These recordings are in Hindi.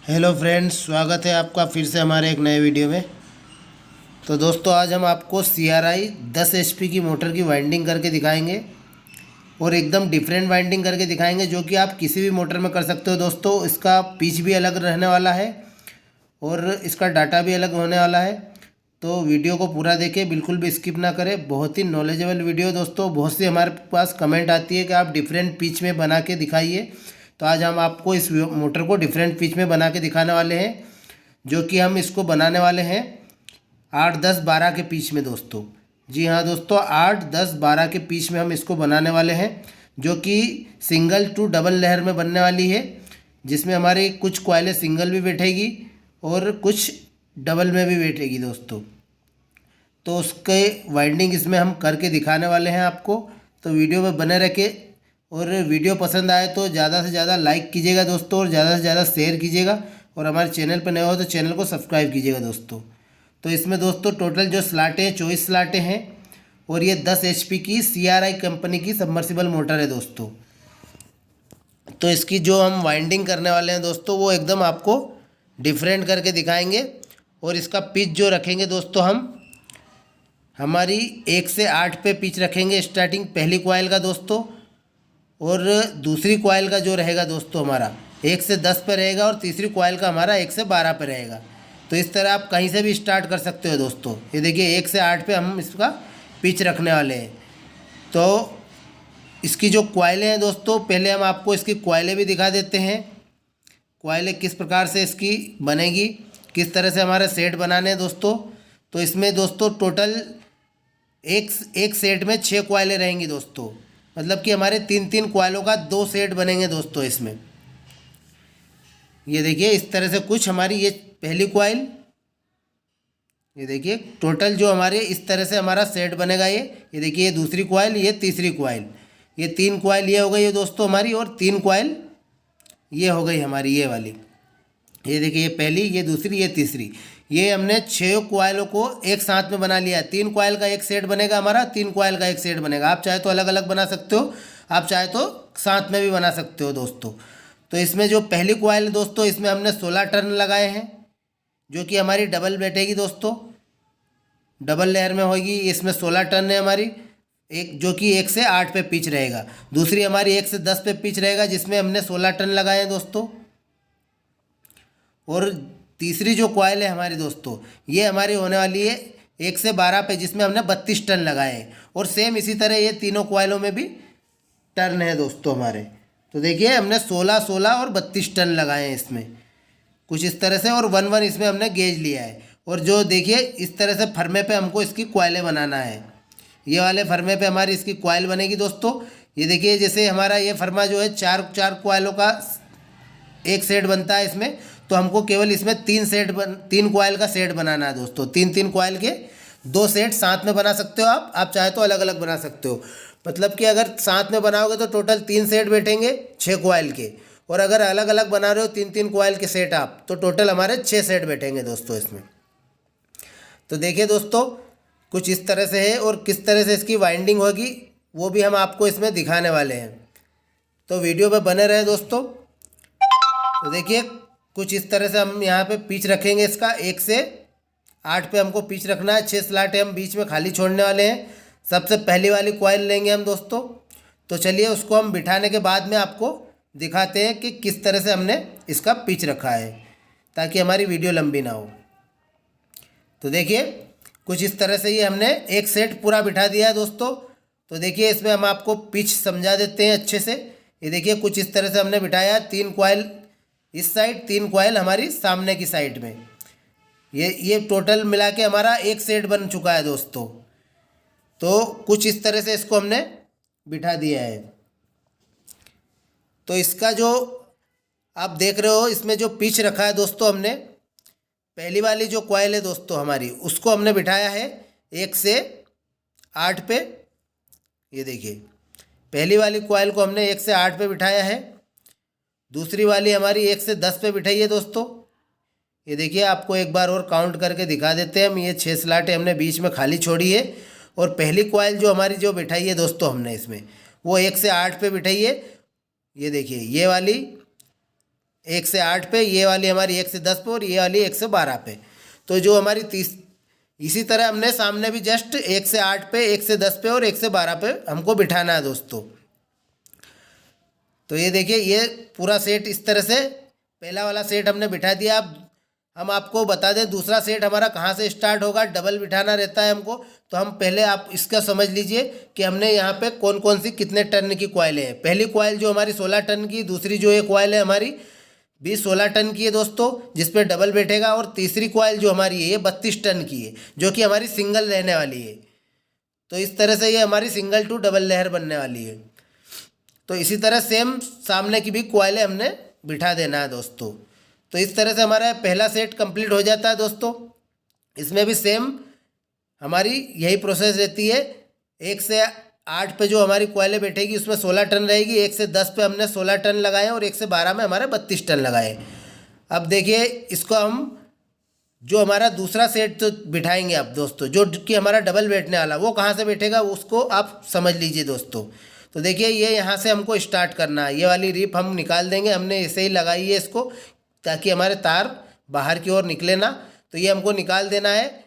हेलो फ्रेंड्स, स्वागत है आपका फिर से हमारे एक नए वीडियो में। तो दोस्तों, आज हम आपको CRI 10 HP की मोटर की वाइंडिंग करके दिखाएंगे और एकदम डिफरेंट वाइंडिंग करके दिखाएंगे जो कि आप किसी भी मोटर में कर सकते हो। दोस्तों, इसका पिच भी अलग रहने वाला है और इसका डाटा भी अलग होने वाला है। तो वीडियो को पूरा देखें, बिल्कुल भी स्किप ना करें। बहुत ही नॉलेजेबल वीडियो दोस्तों। बहुत सी हमारे पास कमेंट आती है कि आप डिफरेंट पिच में बना के दिखाइए। तो आज हम आपको इस मोटर को डिफरेंट पिच में बना के दिखाने वाले हैं, जो कि हम इसको बनाने वाले हैं 8, 10, 12 के पिच में दोस्तों। जी हाँ दोस्तों, 8, 10, 12 के पिच में हम इसको बनाने वाले हैं, जो कि सिंगल टू डबल लेयर में बनने वाली है, जिसमें हमारे कुछ कॉइलें सिंगल भी बैठेगी और कुछ डबल में भी बैठेगी दोस्तों। तो उसके वाइंडिंग इसमें हम करके दिखाने वाले हैं आपको। तो वीडियो में बने रखें और वीडियो पसंद आए तो ज़्यादा से ज़्यादा लाइक कीजिएगा दोस्तों और ज़्यादा से ज़्यादा शेयर कीजिएगा और हमारे चैनल पर नए हो तो चैनल को सब्सक्राइब कीजिएगा दोस्तों। तो इसमें दोस्तों टोटल जो स्लाटें हैं 24 स्लाटें हैं और ये 10 HP की CRI कंपनी की सबमर्सिबल मोटर है दोस्तों। तो इसकी जो हम वाइंडिंग करने वाले हैं दोस्तों, वो एकदम आपको डिफरेंट करके दिखाएंगे। और इसका पिच जो रखेंगे दोस्तों, हम हमारी 1 से 8 पे पिच रखेंगे स्टार्टिंग पहली कॉइल का दोस्तों। और दूसरी कॉइल का जो रहेगा दोस्तों हमारा 1 से 10 पे रहेगा और तीसरी कॉइल का हमारा 1 से 12 पे रहेगा। तो इस तरह आप कहीं से भी स्टार्ट कर सकते हो दोस्तों। ये देखिए 1 से 8 पे हम इसका पिच रखने वाले हैं। तो इसकी जो कॉइलें हैं दोस्तों, पहले हम आपको इसकी कॉइलें भी दिखा देते हैं। कॉइलें किस प्रकार से इसकी बनेगी, किस तरह से हमारे सेट बनाने हैं दोस्तों। तो इसमें दोस्तों टोटल एक सेट में 6 कॉइलें रहेंगी दोस्तों। मतलब कि हमारे 3-3 कॉइलों का 2 सेट बनेंगे दोस्तों इसमें। ये देखिए इस तरह से कुछ हमारी ये पहली कॉइल, ये देखिए टोटल जो हमारे इस तरह से हमारा सेट बनेगा। ये देखिए ये दूसरी कॉइल, ये तीसरी कॉइल, ये 3 कॉइल ये हो गई है दोस्तों हमारी, और 3 कॉइल ये हो गई हमारी ये वाली। ये देखिए ये पहली, ये दूसरी, ये तीसरी। ये हमने 6 कॉइलों को एक साथ में बना लिया है। 3 कॉइल का एक सेट बनेगा हमारा, 3 कॉइल का एक सेट बनेगा। आप चाहे तो अलग अलग बना सकते हो, आप चाहे तो साथ में भी बना सकते हो दोस्तों। तो इसमें जो पहली कॉइल है दोस्तों, इसमें हमने 16 टर्न लगाए हैं, जो कि हमारी डबल बैठेगी दोस्तों, डबल लेयर में होगी। इसमें 16 टर्न है हमारी, एक जो कि 1 से 8 पे पिच रहेगा। दूसरी हमारी 1 से 10 पे पिच रहेगा, जिसमें हमने 16 टर्न लगाए हैं दोस्तों। और तीसरी जो कॉइल है हमारी दोस्तों, ये हमारी होने वाली है 1 से 12 पे, जिसमें हमने 32 टर्न लगाए हैं। और सेम इसी तरह ये तीनों कॉइलों में भी टर्न है दोस्तों हमारे। तो देखिए हमने 16, 16 और 32 टर्न लगाए हैं इसमें, कुछ इस तरह से। और 1-1 इसमें हमने गेज लिया है। और जो देखिए इस तरह से फर्मे पे हमको इसकी कॉइलें बनाना है। ये वाले फर्मे पे हमारी इसकी कॉइल बनेगी दोस्तों। ये देखिए जैसे हमारा ये फर्मा जो है 4 कॉइलों का एक सेट बनता है इसमें, तो हमको केवल इसमें 3 कॉइल का सेट बनाना है दोस्तों। 3-3 कॉइल के 2 सेट साथ में बना सकते हो आप चाहे तो अलग अलग बना सकते हो। मतलब कि अगर साथ में बनाओगे तो टोटल 3 सेट बैठेंगे 6 कॉइल के, और अगर अलग अलग बना रहे हो 3-3 कॉइल के सेट आप, तो टोटल हमारे 6 सेट बैठेंगे दोस्तों इसमें। तो देखिए दोस्तों कुछ इस तरह से है, और किस तरह से इसकी वाइंडिंग होगी वो भी हम आपको इसमें दिखाने वाले हैं। तो वीडियो पे बने रहे दोस्तों। तो देखिए कुछ इस तरह से हम यहाँ पे पिच रखेंगे इसका 1 से 8 पे हमको पिच रखना है। 6 स्लॉट हम बीच में खाली छोड़ने वाले हैं। सबसे पहली वाली कॉइल लेंगे हम दोस्तों। तो चलिए उसको हम बिठाने के बाद में आपको दिखाते हैं कि किस तरह से हमने इसका पिच रखा है, ताकि हमारी वीडियो लंबी ना हो। तो देखिए कुछ इस तरह से ये हमने एक सेट पूरा बिठा दिया है दोस्तों। तो देखिए इसमें हम आपको पिच समझा देते हैं अच्छे से। ये देखिए कुछ इस तरह से हमने बिठाया, 3 कॉइल इस साइड, 3 कॉइल हमारी सामने की साइड में। ये टोटल मिला के हमारा एक सेट बन चुका है दोस्तों। तो कुछ इस तरह से इसको हमने बिठा दिया है। तो इसका जो आप देख रहे हो, इसमें जो पिच रखा है दोस्तों, हमने पहली वाली जो कॉइल है दोस्तों हमारी, उसको हमने बिठाया है 1 से 8 पे। ये देखिए पहली वाली कॉइल को हमने 1 से 8 पे बिठाया है। दूसरी वाली हमारी 1 से 10 पे बिठाई है दोस्तों। ये देखिए आपको एक बार और काउंट करके दिखा देते हैं हम। ये 6 स्लॉटें हमने बीच में खाली छोड़ी है। और पहली कॉइल जो हमारी जो बिठाई है दोस्तों हमने इसमें, वो 1 से 8 पे बिठाई है। ये देखिए ये वाली 1 से 8 पे, ये वाली हमारी 1 से 10 पे और ये वाली 1 से 12 पे। तो जो हमारी इसी तरह हमने सामने भी जस्ट 1 से 8 पे, 1 से 10 पे और 1 से 12 पे हमको बिठाना है दोस्तों। तो ये देखिए ये पूरा सेट इस तरह से पहला वाला सेट हमने बिठा दिया। अब हम आपको बता दें दूसरा सेट हमारा कहाँ से स्टार्ट होगा। डबल बिठाना रहता है हमको, तो हम पहले आप इसका समझ लीजिए कि हमने यहाँ पे कौन कौन सी कितने टन की कॉइलें हैं। पहली कॉइल जो हमारी 16 टन की, दूसरी जो ये कॉइल है हमारी भी 16 टन की है दोस्तों, जिस पे डबल बैठेगा, और तीसरी कॉइल जो हमारी है ये 32 टन की है, जो कि हमारी सिंगल रहने वाली है। तो इस तरह से ये हमारी सिंगल टू डबल लेयर बनने वाली है। तो इसी तरह सेम सामने की भी कॉइलें हमने बिठा देना है दोस्तों। तो इस तरह से हमारा पहला सेट कंप्लीट हो जाता है दोस्तों। इसमें भी सेम हमारी यही प्रोसेस रहती है। 1 से 8 पे जो हमारी कॉइलें बैठेगी उसमें 16 टन रहेगी, 1 से 10 पे हमने 16 टन लगाए और 1 से 12 में हमारे 32 टन लगाए। अब देखिए इसको हम जो हमारा दूसरा सेट तो बिठाएंगे अब दोस्तों, जो कि हमारा डबल बैठने वाला, वो कहाँ से बैठेगा उसको आप समझ लीजिए दोस्तों। तो देखिए ये यहाँ से हमको स्टार्ट करना है। ये वाली रिप हम निकाल देंगे, हमने ऐसे ही लगाई है इसको ताकि हमारे तार बाहर की ओर निकले ना। तो ये हमको निकाल देना है।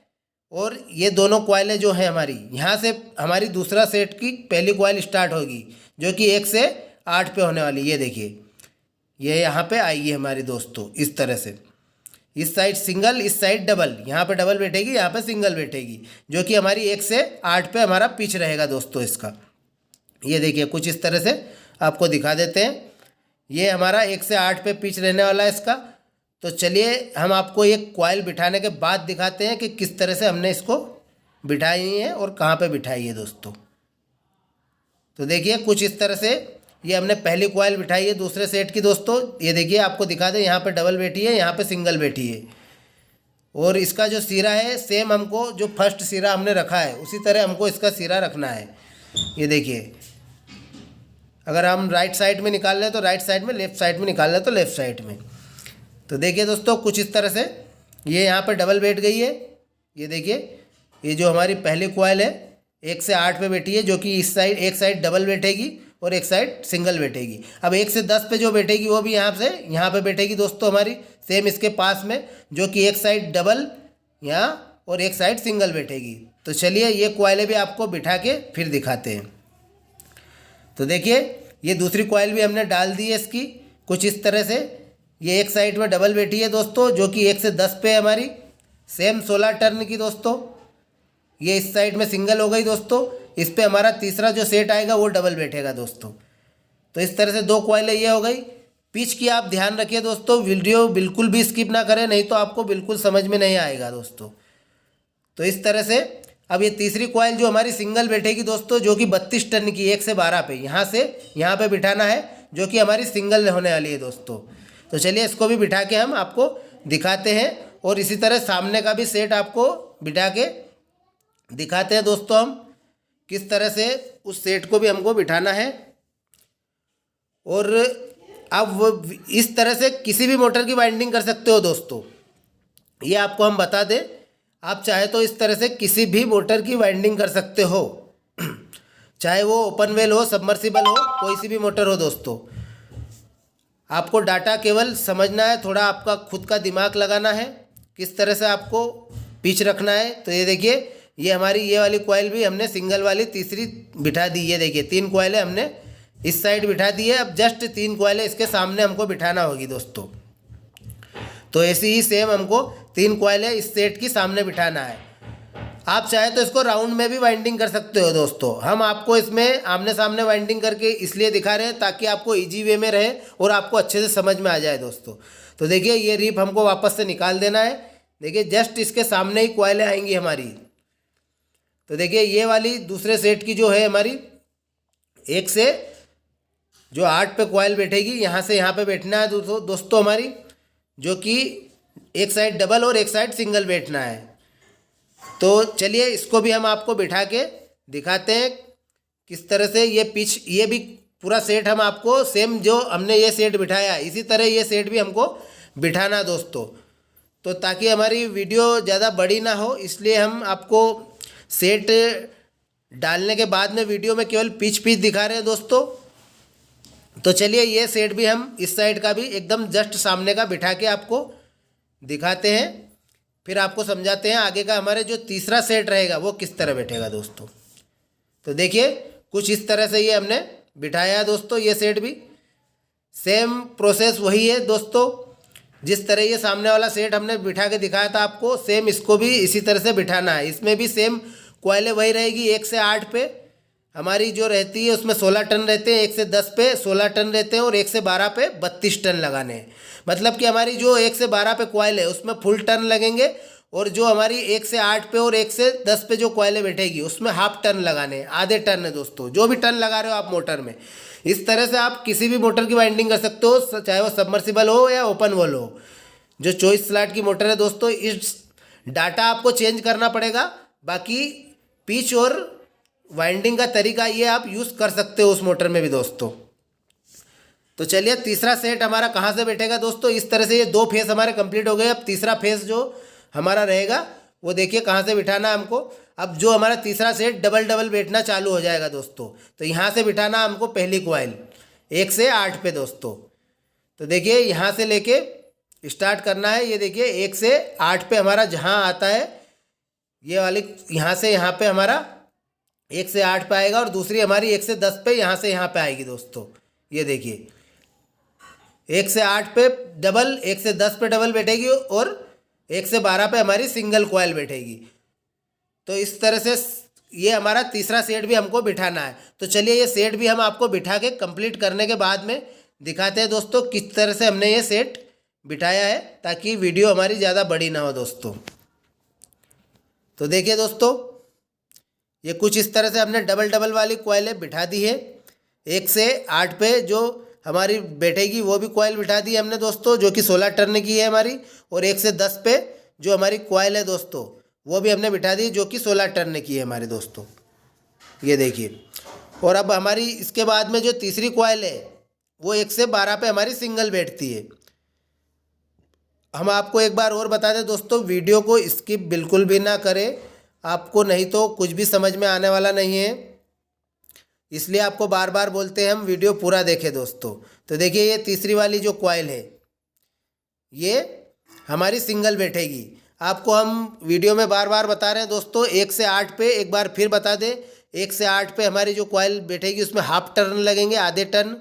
और ये दोनों कॉइलें जो हैं हमारी, यहाँ से हमारी दूसरा सेट की पहली कॉइल स्टार्ट होगी, जो कि 1 से 8 पे होने वाली। ये देखिए ये यहाँ पे आई है हमारी दोस्तों इस तरह से। इस साइड सिंगल, इस साइड डबल, यहाँ पे डबल बैठेगी, यहाँ पे सिंगल बैठेगी, जो कि हमारी 1 से 8 पे हमारा पिच रहेगा दोस्तों इसका। ये देखिए कुछ इस तरह से आपको दिखा देते हैं। ये हमारा 1 से 8 पे पिच रहने वाला है इसका। तो चलिए हम आपको ये कॉइल बिठाने के बाद दिखाते हैं कि किस तरह से हमने इसको बिठाई है और कहाँ पे बिठाई है दोस्तों। तो देखिए कुछ इस तरह से ये हमने पहली कॉइल बिठाई है दूसरे सेट की दोस्तों। ये देखिए आपको दिखा दें, यहाँ पे डबल बैठी है, यहाँ पे सिंगल बैठी है। और इसका जो सिरा है सेम हमको जो फर्स्ट सिरा हमने रखा है उसी तरह हमको इसका सिरा रखना है। ये देखिए अगर हम राइट साइड में निकाल रहे हैं तो राइट साइड में, लेफ़्ट साइड में निकाल रहे हैं तो लेफ़्ट साइड में। तो देखिए दोस्तों कुछ इस तरह से ये यहाँ पर डबल बैठ गई है। ये देखिए ये जो हमारी पहली कॉइल है 1 से 8 पे बैठी है, जो कि इस साइड एक साइड डबल बैठेगी और एक साइड सिंगल बैठेगी। अब 1 से 10 पे जो बैठेगी वो भी यहाँ से यहाँ पे बैठेगी दोस्तों हमारी सेम इसके पास में, जो कि एक साइड डबल यहाँ और एक साइड सिंगल बैठेगी। तो चलिए ये कॉइलें भी आपको बिठा के फिर दिखाते हैं। तो देखिए ये दूसरी कॉइल भी हमने डाल दी है इसकी कुछ इस तरह से। ये एक साइड में डबल बैठी है दोस्तों, जो कि 1 से 10 पे है हमारी, सेम 16 टर्न की दोस्तों। ये इस साइड में सिंगल हो गई दोस्तों। इस पे हमारा तीसरा जो सेट आएगा वो डबल बैठेगा दोस्तों। तो इस तरह से 2 कॉइलें ये हो गई। पिच की आप ध्यान रखिए दोस्तों, वीडियो बिल्कुल भी स्किप ना करें, नहीं तो आपको बिल्कुल समझ में नहीं आएगा दोस्तों। तो इस तरह से अब ये तीसरी कॉइल जो हमारी सिंगल बैठेगी दोस्तों, जो कि 32 टन की 1 से 12 पे, यहाँ से यहाँ पे बिठाना है, जो कि हमारी सिंगल होने वाली है दोस्तों। तो चलिए इसको भी बिठा के हम आपको दिखाते हैं और इसी तरह सामने का भी सेट आपको बिठा के दिखाते हैं दोस्तों हम किस तरह से उस सेट को भी हमको बिठाना है। और अब इस तरह से किसी भी मोटर की वाइंडिंग कर सकते हो दोस्तों, ये आपको हम बता दें। आप चाहे तो इस तरह से किसी भी मोटर की वाइंडिंग कर सकते हो, चाहे वो ओपन वेल हो, सबमर्सिबल हो, कोई सी भी मोटर हो दोस्तों। आपको डाटा केवल समझना है, थोड़ा आपका खुद का दिमाग लगाना है किस तरह से आपको पिच रखना है। तो ये देखिए ये हमारी ये वाली कॉइल भी हमने सिंगल वाली तीसरी बिठा दी। ये देखिए 3 कॉइलें हमने इस साइड बिठा दी है। अब जस्ट 3 कॉइलें इसके सामने हमको बिठाना होगी दोस्तों। तो ऐसी ही सेम हमको 3 कॉइलें इस सेट की सामने बिठाना है। आप चाहे तो इसको राउंड में भी वाइंडिंग कर सकते हो दोस्तों। हम आपको इसमें आमने सामने वाइंडिंग करके इसलिए दिखा रहे हैं ताकि आपको इजी वे में रहे और आपको अच्छे से समझ में आ जाए दोस्तों। तो देखिए ये रिप हमको वापस से निकाल देना है। देखिए जस्ट इसके सामने ही कॉइलें आएंगी हमारी। तो देखिए ये वाली दूसरे सेट की जो है हमारी 1 से जो 8 पे कॉइल बैठेगी, यहाँ से यहाँ पे बैठना है दोस्तों हमारी, जो कि एक साइड डबल और एक साइड सिंगल बैठना है। तो चलिए इसको भी हम आपको बिठा के दिखाते हैं किस तरह से ये पिच, ये भी पूरा सेट हम आपको सेम जो हमने ये सेट बिठाया इसी तरह ये सेट भी हमको बिठाना दोस्तों। तो ताकि हमारी वीडियो ज़्यादा बड़ी ना हो, इसलिए हम आपको सेट डालने के बाद में वीडियो में केवल पिच दिखा रहे हैं दोस्तों। तो चलिए ये सेट भी हम इस साइड का भी एकदम जस्ट सामने का बिठा के आपको दिखाते हैं, फिर आपको समझाते हैं आगे का हमारे जो तीसरा सेट रहेगा वो किस तरह बैठेगा दोस्तों। तो देखिए कुछ इस तरह से ये हमने बिठाया है दोस्तों। ये सेट भी सेम प्रोसेस वही है दोस्तों, जिस तरह ये सामने वाला सेट हमने बिठा के दिखाया था आपको, सेम इसको भी इसी तरह से बिठाना है। इसमें भी सेम कॉइलें वही रहेगी। 1 से 8 पे हमारी जो रहती है उसमें 16 टन रहते हैं, 1 से 10 पे 16 टन रहते हैं और 1 से 12 पे 32 टन लगाने हैं। मतलब कि हमारी जो 1 से 12 पे कॉइल है उसमें फुल टन लगेंगे, और जो हमारी 1 से 8 पे और 1 से 10 पे जो कॉइलें बैठेगी उसमें हाफ टन लगाने हैं, आधे टन है दोस्तों। जो भी टन लगा रहे हो आप मोटर में, इस तरह से आप किसी भी मोटर की वाइंडिंग कर सकते हो, चाहे वो सबमर्सिबल हो या ओपन वॉल हो। जो 24 स्लॉट की मोटर है दोस्तों, इस डाटा आपको चेंज करना पड़ेगा, बाकी पिच और वाइंडिंग का तरीका ये आप यूज़ कर सकते हो उस मोटर में भी दोस्तों। तो चलिए तीसरा सेट हमारा कहाँ से बैठेगा दोस्तों। इस तरह से ये 2 फेस हमारे कंप्लीट हो गए। अब तीसरा फेस जो हमारा रहेगा वो देखिए कहाँ से बिठाना है हमको। अब जो हमारा तीसरा सेट डबल डबल बैठना चालू हो जाएगा दोस्तों, तो यहाँ से बिठाना हमको पहली कॉइल 1 से 8 पे दोस्तों। तो देखिए यहाँ से लेके स्टार्ट करना है। ये देखिए 1 से 8 पे हमारा जहाँ आता है ये वाली, यहाँ से यहाँ पे हमारा 1 से 8 पे आएगा, और दूसरी हमारी 1 से 10 पे यहाँ से यहाँ पे आएगी दोस्तों। ये देखिए 1 से 8 पे डबल, 1 से 10 पे डबल बैठेगी और 1 से 12 पे हमारी सिंगल कॉइल बैठेगी। तो इस तरह से ये हमारा तीसरा सेट भी हमको बिठाना है। तो चलिए ये सेट भी हम आपको बिठा के कंप्लीट करने के बाद में दिखाते हैं दोस्तों किस तरह से हमने ये सेट बिठाया है, ताकि वीडियो हमारी ज़्यादा बड़ी ना हो दोस्तों। तो देखिए दोस्तों ये कुछ इस तरह से हमने डबल डबल वाली कॉइलें बिठा दी है। 1 से 8 पे जो हमारी बैठेगी वो भी कॉइल बिठा दी हमने दोस्तों, जो कि 16 टर्न की है हमारी, और 1 से 10 पे जो हमारी कॉइल है दोस्तों वो भी हमने बिठा दी, जो कि 16 टर्न की है हमारे दोस्तों। ये देखिए, और अब हमारी इसके बाद में जो तीसरी कॉइल है वो 1 से 12 पे हमारी सिंगल बैठती है। हम आपको एक बार और बता दें दोस्तों, वीडियो को स्किप बिल्कुल भी ना करें, आपको नहीं तो कुछ भी समझ में आने वाला नहीं है, इसलिए आपको बार बार बोलते हैं हम वीडियो पूरा देखें दोस्तों। तो देखिए ये तीसरी वाली जो कॉइल है ये हमारी सिंगल बैठेगी। आपको हम वीडियो में बार बार बता रहे हैं दोस्तों। 1 से 8 पे एक बार फिर बता दें, 1 से 8 पे हमारी जो कॉइल बैठेगी उसमें हाफ टर्न लगेंगे, आधे टर्न।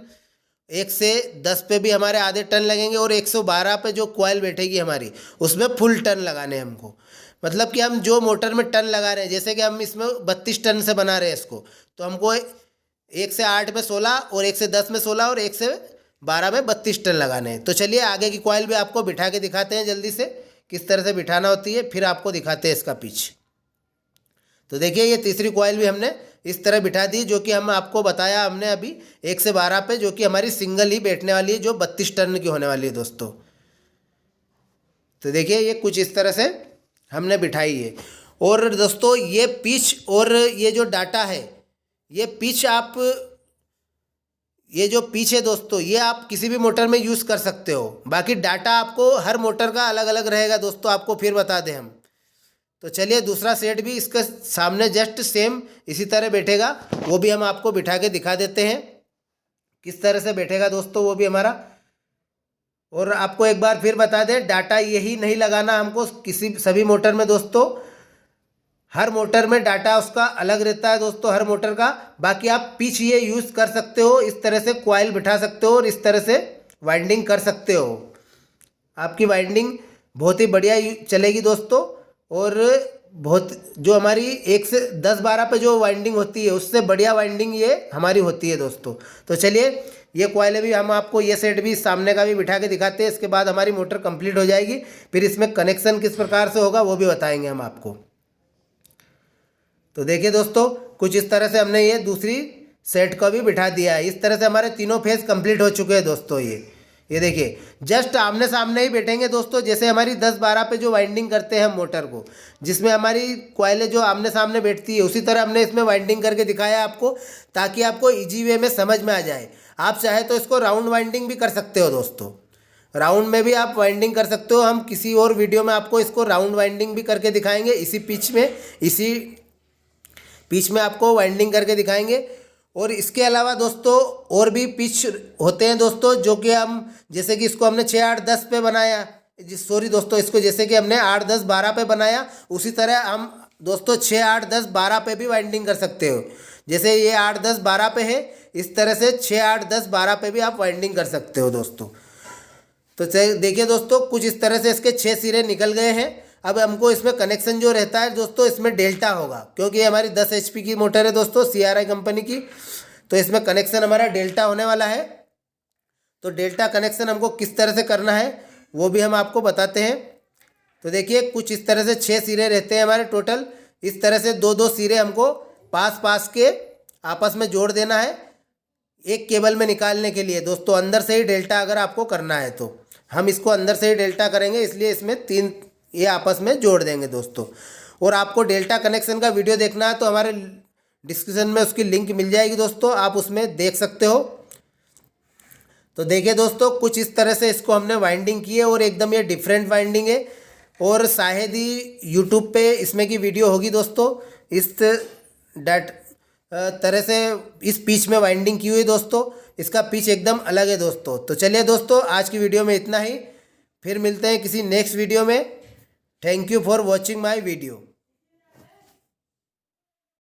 1 से 10 पे भी हमारे आधे टन लगेंगे, और 112 पे जो कॉइल बैठेगी हमारी उसमें फुल टन लगाने हैं हमको। मतलब कि हम जो मोटर में टन लगा रहे हैं, जैसे कि हम इसमें 32 टन से बना रहे हैं इसको, तो हमको 1 से 8 में 16 और 1 से 10 में 16 और 1 से 12 में 32 टन लगाने हैं। तो चलिए आगे की कॉइल भी आपको बिठा के दिखाते हैं जल्दी से, किस तरह से बिठाना होती है, फिर आपको दिखाते हैं इसका पिच। तो देखिए ये तीसरी कॉइल भी हमने इस तरह बिठा दी, जो कि हम आपको बताया हमने अभी 1 से 12 पे, जो कि हमारी सिंगल ही बैठने वाली है, जो 32 टन की होने वाली है दोस्तों। तो देखिए ये कुछ इस तरह से हमने बिठाई है। और दोस्तों ये पिच और ये जो डाटा है, ये पिच आप, ये जो पिच है दोस्तों, ये आप किसी भी मोटर में यूज़ कर सकते हो। बाकी डाटा आपको हर मोटर का अलग अलग रहेगा दोस्तों, आपको फिर बता दें हम। तो चलिए दूसरा सेट भी इसके सामने जस्ट सेम इसी तरह बैठेगा, वो भी हम आपको बिठा के दिखा देते हैं किस तरह से बैठेगा दोस्तों वो भी हमारा। और आपको एक बार फिर बता दें, डाटा यही नहीं लगाना हमको किसी सभी मोटर में दोस्तों। हर मोटर में डाटा उसका अलग रहता है दोस्तों, हर मोटर का। बाकी आप पिच ये यूज़ कर सकते हो, इस तरह से कॉइल बिठा सकते हो और इस तरह से वाइंडिंग कर सकते हो। आपकी वाइंडिंग बहुत ही बढ़िया चलेगी दोस्तों। और बहुत जो हमारी 1 से 10-12 पे जो वाइंडिंग होती है उससे बढ़िया वाइंडिंग ये हमारी होती है दोस्तों। तो चलिए ये कॉइलें भी हम आपको, ये सेट भी सामने का भी बिठा के दिखाते हैं। इसके बाद हमारी मोटर कंप्लीट हो जाएगी, फिर इसमें कनेक्शन किस प्रकार से होगा वो भी बताएंगे हम आपको। तो देखिए दोस्तों कुछ इस तरह से हमने ये दूसरी सेट को भी बिठा दिया है। इस तरह से हमारे तीनों फेज कंप्लीट हो चुके हैं दोस्तों। ये देखिए जस्ट आमने सामने ही बैठेंगे दोस्तों। जैसे हमारी 10-12 पे जो वाइंडिंग करते हैं हम मोटर को, जिसमें हमारी कॉइलें जो आमने सामने बैठती है, उसी तरह हमने इसमें वाइंडिंग करके दिखाया आपको, ताकि आपको इजी वे में समझ में आ जाए। आप चाहे तो इसको राउंड वाइंडिंग भी कर सकते हो दोस्तों, राउंड में भी आप वाइंडिंग कर सकते हो। हम किसी और वीडियो में आपको इसको राउंड वाइंडिंग भी करके दिखाएंगे, इसी पिच में आपको वाइंडिंग करके दिखाएंगे। और इसके अलावा दोस्तों और भी पिच होते हैं दोस्तों, जो कि हम जैसे कि इसको हमने 6, 8, 10 पे बनाया, सॉरी दोस्तों, इसको जैसे कि हमने 8, 10, 12 पे बनाया, उसी तरह हम दोस्तों 6, 8, 10, 12 पे भी वाइंडिंग कर सकते हो। जैसे ये 8, 10, 12 पे है, इस तरह से 6, 8, 10, 12 पे भी आप वाइंडिंग कर सकते हो दोस्तों। तो देखिए दोस्तों, कुछ इस तरह से इसके 6 सिरे निकल गए हैं। अब हमको इसमें कनेक्शन जो रहता है दोस्तों, इसमें डेल्टा होगा, क्योंकि ये हमारी 10 HP की मोटर है दोस्तों, CRI कंपनी की। तो इसमें कनेक्शन हमारा डेल्टा होने वाला है। तो डेल्टा कनेक्शन हमको किस तरह से करना है वो भी हम आपको बताते हैं। तो देखिए, कुछ इस तरह से 6 सिरे रहते हैं हमारे टोटल। इस तरह से 2-2 सिरे हमको पास पास के आपस में जोड़ देना है एक केबल में निकालने के लिए दोस्तों। अंदर से ही डेल्टा अगर आपको करना है तो हम इसको अंदर से ही डेल्टा करेंगे, इसलिए इसमें 3 ये आपस में जोड़ देंगे दोस्तों। और आपको डेल्टा कनेक्शन का वीडियो देखना है तो हमारे डिस्क्रिप्शन में उसकी लिंक मिल जाएगी दोस्तों, आप उसमें देख सकते हो। तो देखिए दोस्तों, कुछ इस तरह से इसको हमने वाइंडिंग की है और एकदम ये डिफरेंट वाइंडिंग है। और शायद ही यूट्यूब पे इसमें की वीडियो होगी दोस्तों, इस तरह से इस पिच में वाइंडिंग की हुई दोस्तों। इसका पिच एकदम अलग है दोस्तों। तो चलिए दोस्तों, आज की वीडियो में इतना ही, फिर मिलते हैं किसी नेक्स्ट वीडियो में। Thank you for watching my video.